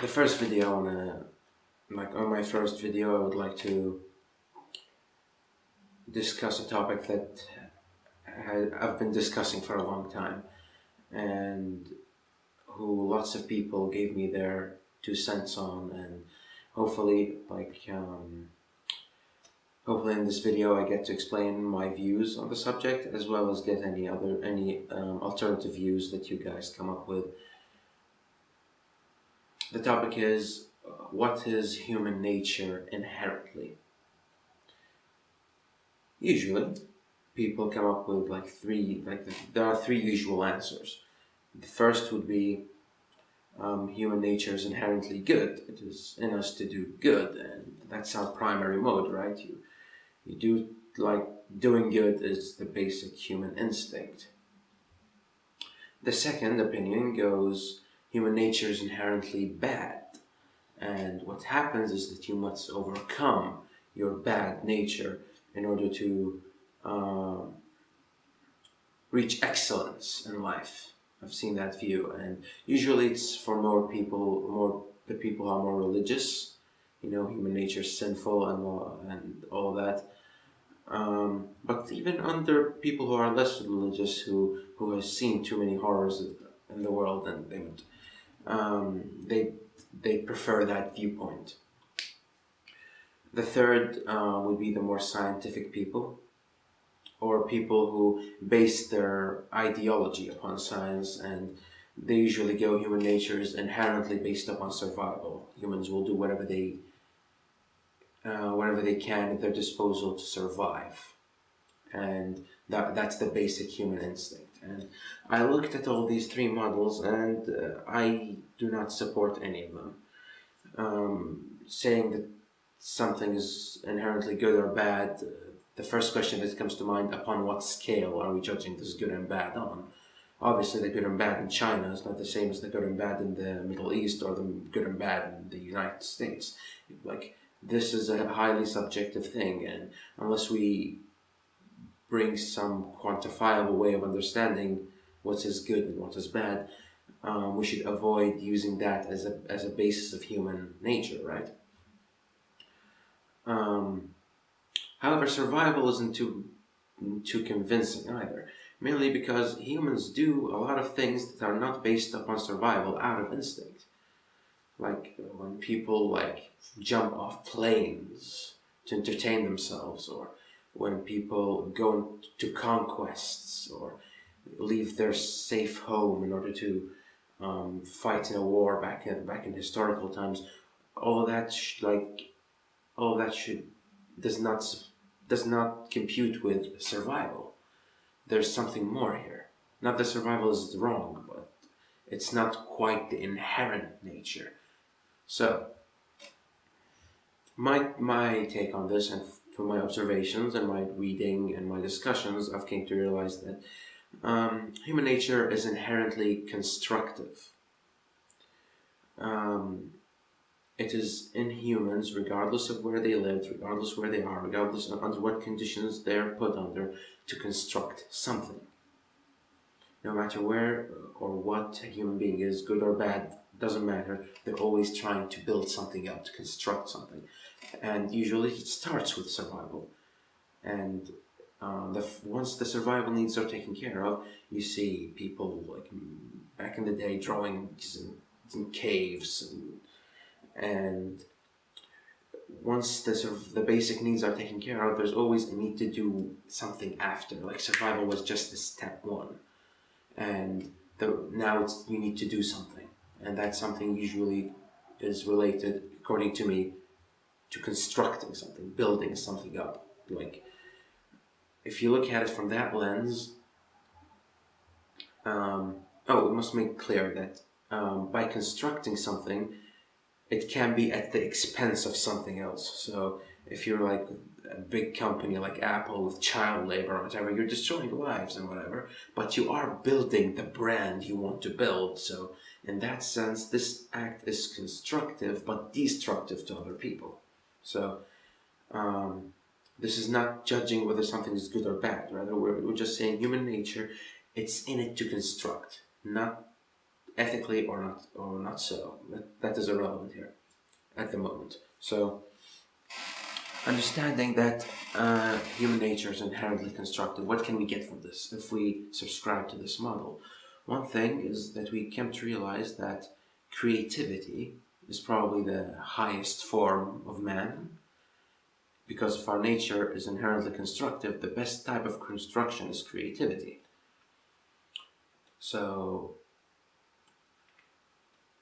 the first video on my first video, I would like to discuss a topic that I've been discussing for a long time, and who lots of people gave me their 2 cents on, and hopefully, hopefully in this video I get to explain my views on the subject, as well as get any alternative views that you guys come up with. The topic is, what is human nature inherently? Usually, people come up with there are 3 usual answers. The first would be, human nature is inherently good. It is in us to do good, and that's our primary mode, right? You do, doing good is the basic human instinct. The second opinion goes, human nature is inherently bad, and what happens is that you must overcome your bad nature in order to reach excellence in life. I've seen that view, and usually it's for the people who are more religious. Human nature is sinful and all that. But even under people who are less religious, who have seen too many horrors in the world, and they prefer that viewpoint. The third would be the more scientific people, or people who base their ideology upon science, and they usually go, human nature is inherently based upon survival. Humans will do whatever they can at their disposal to survive, and that's the basic human instinct. And I looked at all these 3 models, and I do not support any of them. Saying that something is inherently good or bad, the first question that comes to mind, upon what scale are we judging this good and bad on? Obviously, the good and bad in China is not the same as the good and bad in the Middle East, or the good and bad in the United States. This is a highly subjective thing, and unless we bring some quantifiable way of understanding what is good and what is bad, we should avoid using that as a basis of human nature, right? However, survival isn't too convincing either, mainly because humans do a lot of things that are not based upon survival out of instinct. Like when people jump off planes to entertain themselves, or when people go to conquests or leave their safe home in order to fight in a war back in historical times. All of that does not compute with survival. There's something more here. Not that survival is wrong, but it's not quite the inherent nature. So, my take on this, and from my observations and my reading and my discussions, I've came to realize that human nature is inherently constructive. It is in humans, regardless of where they lived, regardless where they are, regardless of under what conditions they're put under, to construct something. No matter where or what a human being is, good or bad, doesn't matter. They're always trying to build something up, to construct something. And usually it starts with survival. And once the survival needs are taken care of, you see people back in the day drawing in caves, and once the basic needs are taken care of, there's always a need to do something after. Survival was just the step 1, and now you need to do something, and that something usually is related, according to me, to constructing something, building something up. If you look at it from that lens, we must make clear that by constructing something, it can be at the expense of something else. So if you're a big company like Apple with child labor or whatever, you're destroying lives and whatever, but you are building the brand you want to build. So in that sense, this act is constructive but destructive to other people. So this is not judging whether something is good or bad. Rather, we're just saying human nature, it's in it to construct, not ethically or not so. That is irrelevant here at the moment. So, understanding that human nature is inherently constructive, what can we get from this if we subscribe to this model? One thing is that we come to realize that creativity is probably the highest form of man, because if our nature is inherently constructive, the best type of construction is creativity. So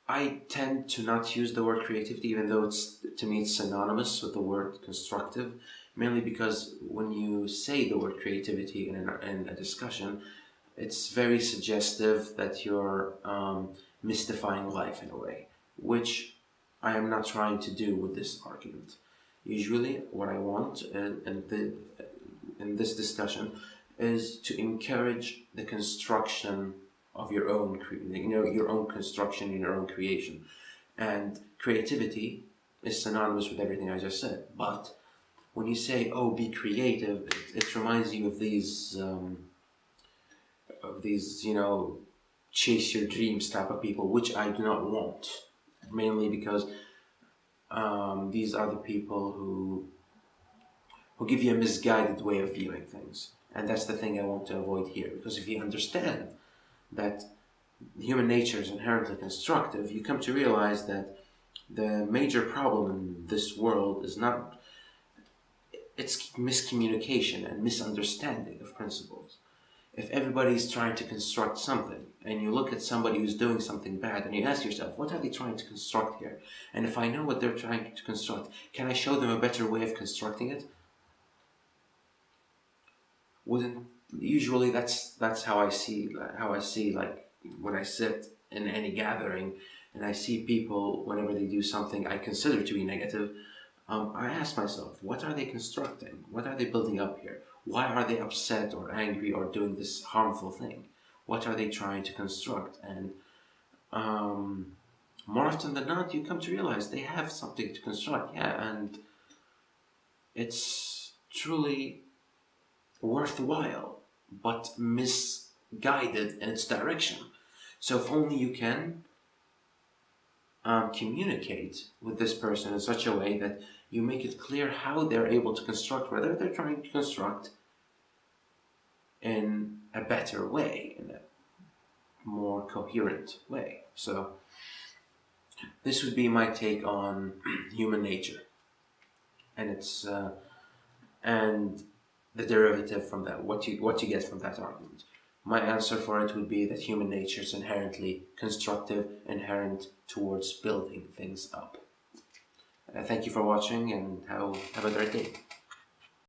I tend to not use the word creativity, even though to me it's synonymous with the word constructive, mainly because when you say the word creativity in a discussion, it's very suggestive that you're mystifying life in a way, which I am not trying to do with this argument. Usually, what I want in this discussion is to encourage the construction of your own, your own construction, your own creation, and creativity is synonymous with everything I just said. But when you say, "Oh, be creative," it reminds you of these, chase your dreams type of people, which I do not want, mainly because these are the people who give you a misguided way of viewing things, and that's the thing I want to avoid here. Because if you understand that human nature is inherently constructive, you come to realize that the major problem in this world is not, it's miscommunication and misunderstanding of principles. If everybody's trying to construct something, and you look at somebody who's doing something bad, and you ask yourself, what are they trying to construct here? And if I know what they're trying to construct, can I show them a better way of constructing it? Usually that's how I see like when I sit in any gathering and I see people, whenever they do something I consider to be negative, I ask myself, what are they constructing? What are they building up here? Why are they upset or angry or doing this harmful thing? What are they trying to construct? And more often than not, you come to realize they have something to construct, and it's truly worthwhile, but misguided in its direction. So if only you can communicate with this person in such a way that you make it clear how they're able to construct, whether they're trying to construct in a better way, in a more coherent way. So this would be my take on human nature, and it's and the derivative from that, what you get from that argument. My answer for it would be that human nature is inherently constructive, inherent towards building things up. Thank you for watching, and have a great day.